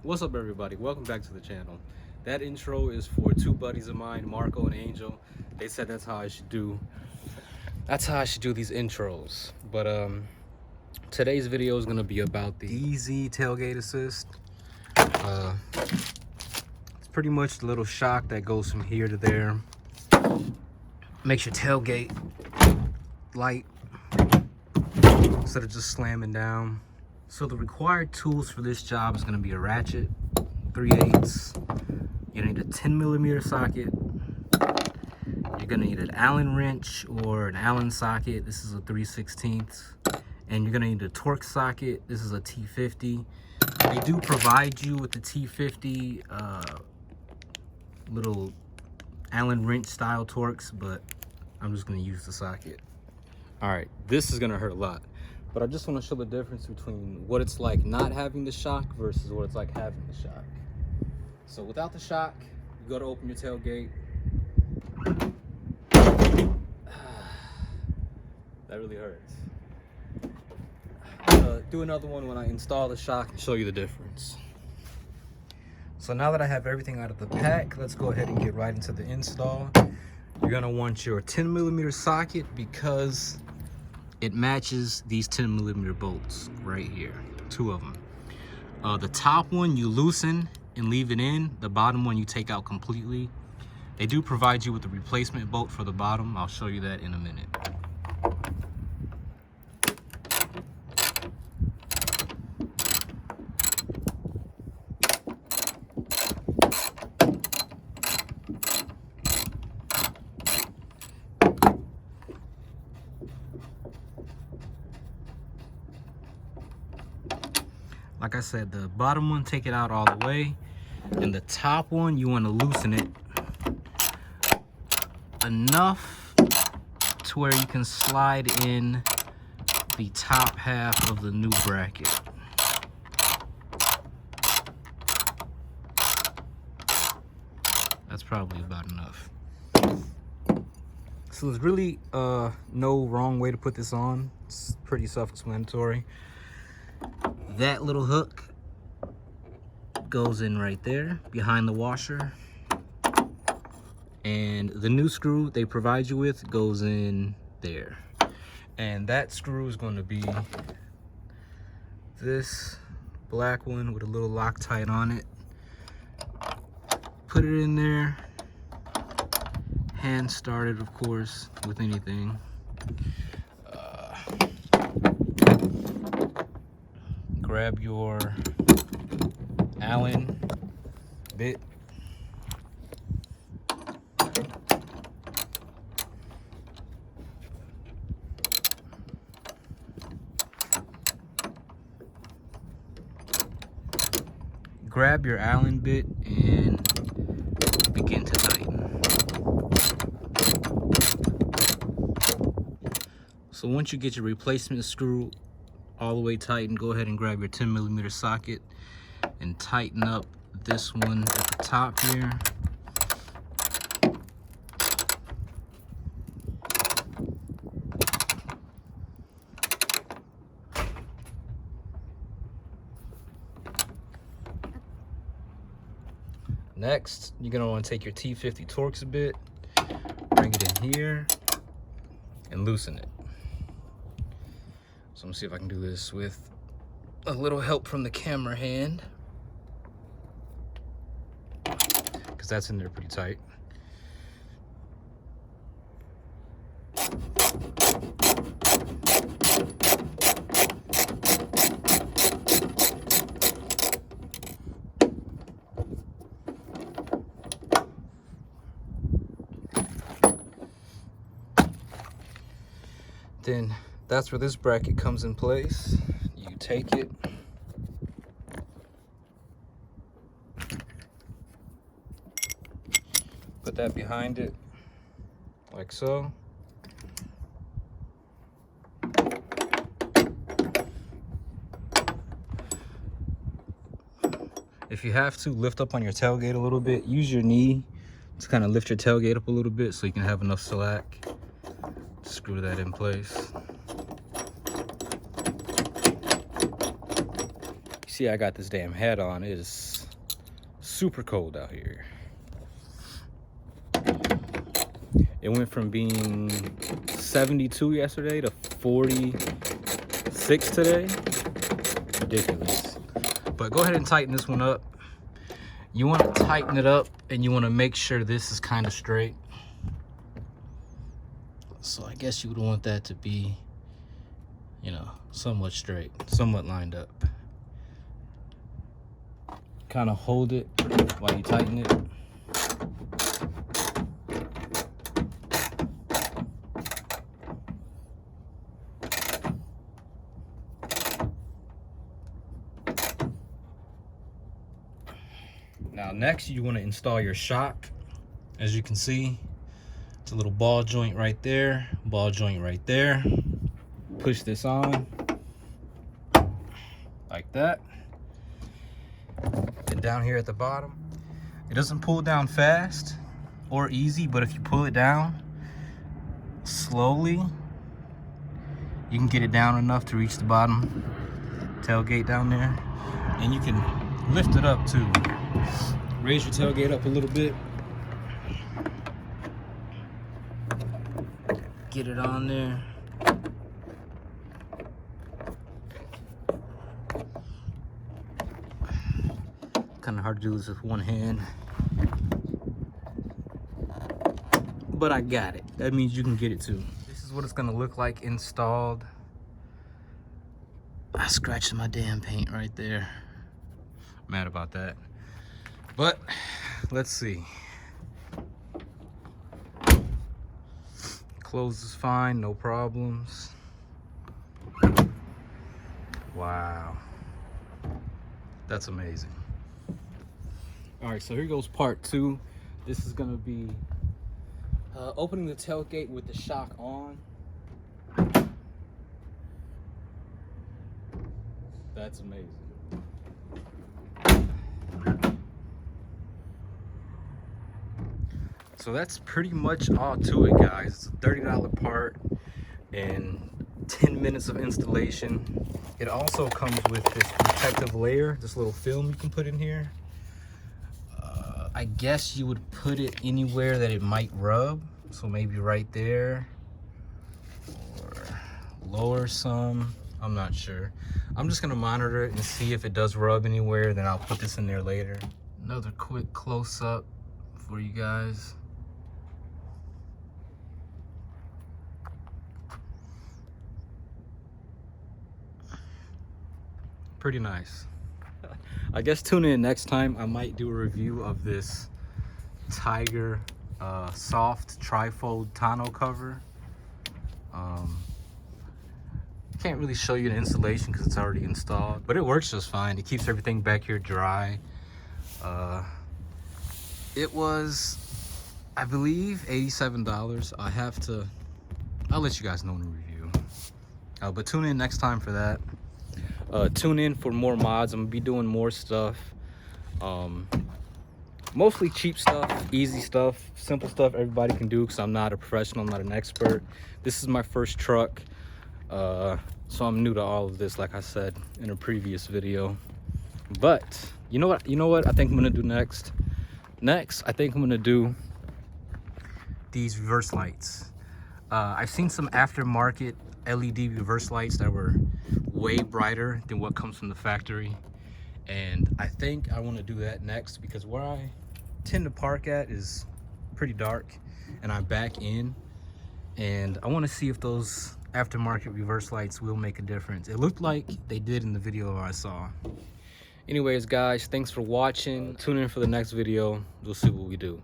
What's up, everybody? Welcome back to the channel. That intro is for two buddies of mine, Marco and Angel. They said that's how I should do. That's how I should do these intros. But today's video is gonna be about the easy tailgate assist. It's pretty much the little shock that goes from here to there. Makes your tailgate light instead of just slamming down. So the required tools for this job is going to be a ratchet, 3/8. You're going to need a 10mm socket. You're going to need an Allen wrench or an Allen socket. This is a 3/16. And you're going to need a Torx socket. This is a T50. They do provide you with the T50 little Allen wrench style Torx, but I'm just going to use the socket. All right, this is going to hurt a lot. But I just want to show the difference between what it's like not having the shock versus what it's like having the shock. So without the shock, you go to open your tailgate. That really hurts. Do another one when I install the shock and show you the difference. So now that I have everything out of the pack, let's go ahead and get right into the install. You're going to want your 10mm socket because it matches these 10mm bolts right here, two of them. The top one you loosen and leave it in. The bottom one you take out completely. They do provide you with a replacement bolt for the bottom. I'll show you that in a minute. Like I said, the bottom one, take it out all the way. And the top one, you want to loosen it enough to where you can slide in the top half of the new bracket. That's probably about enough. So there's really no wrong way to put this on. It's pretty self-explanatory. That little hook goes in right there behind the washer, and the new screw they provide you with goes in there, and that screw is going to be this black one with a little Loctite on it. Put it in there, hand started, of course, with anything. Grab your Allen bit. Grab your Allen bit and begin to tighten. So once you get your replacement screw all the way tightened, go ahead and grab your 10mm socket and tighten up this one at the top here. Next, you're gonna want to take your T50 Torx bit, bring it in here, and loosen it. So I'm gonna see if I can do this with a little help from the camera hand, because that's in there pretty tight. Then that's where this bracket comes in place. You take it, put that behind it, like so. If you have to, lift up on your tailgate a little bit. Use your knee to kind of lift your tailgate up a little bit so you can have enough slack. Screw that in place. See, I got this damn hat on. It is super cold out here. It went from being 72 yesterday to 46 today. Ridiculous. But go ahead and tighten this one up. You want to tighten it up and you want to make sure this is kind of straight. So I guess you would want that to be, you know, somewhat straight, somewhat lined up. Kind of hold it while you tighten it. Now next you want to install your shock. As you can see, it's a little ball joint right there, ball joint right there. Push this on like that. And down here at the bottom, it doesn't pull down fast or easy, but if you pull it down slowly, you can get it down enough to reach the bottom tailgate down there. And you can lift it up too. Raise your tailgate up a little bit. Get it on there. Kind of hard to do this with one hand, but I got it. That means you can get it too. This is what it's gonna look like installed. I scratched my damn paint right there. Mad about that. But let's see. Close is fine, no problems. Wow, that's amazing. All right, so here goes part 2. This is gonna be opening the tailgate with the shock on. That's amazing. So that's pretty much all to it, guys. It's a $30 part and 10 minutes of installation. It also comes with this protective layer, this little film you can put in here. I guess you would put it anywhere that it might rub. So maybe right there or lower some. I'm not sure. I'm just gonna monitor it and see if it does rub anywhere, then I'll put this in there later. Another quick close up for you guys. Pretty nice. I guess tune in next time. I might do a review of this Tiger soft trifold tonneau cover. Can't really show you the installation because it's already installed, but it works just fine. It keeps everything back here dry. It was, I believe, $87. I'll let you guys know in the review. But tune in next time for that. Tune in for more mods. I'm gonna be doing more stuff. Mostly cheap stuff, easy stuff, simple stuff everybody can do because I'm not a professional, I'm not an expert. This is my first truck, so I'm new to all of this, like I said in a previous video. But you know what I think I'm gonna do next? I think I'm gonna do these reverse lights. I've seen some aftermarket LED reverse lights that were way brighter than what comes from the factory, and I think I want to do that next because where I tend to park at is pretty dark and I'm back in, and I want to see if those aftermarket reverse lights will make a difference. It looked like they did in the video I saw. Anyways guys, thanks for watching. Tune in for the next video. We'll see what we do.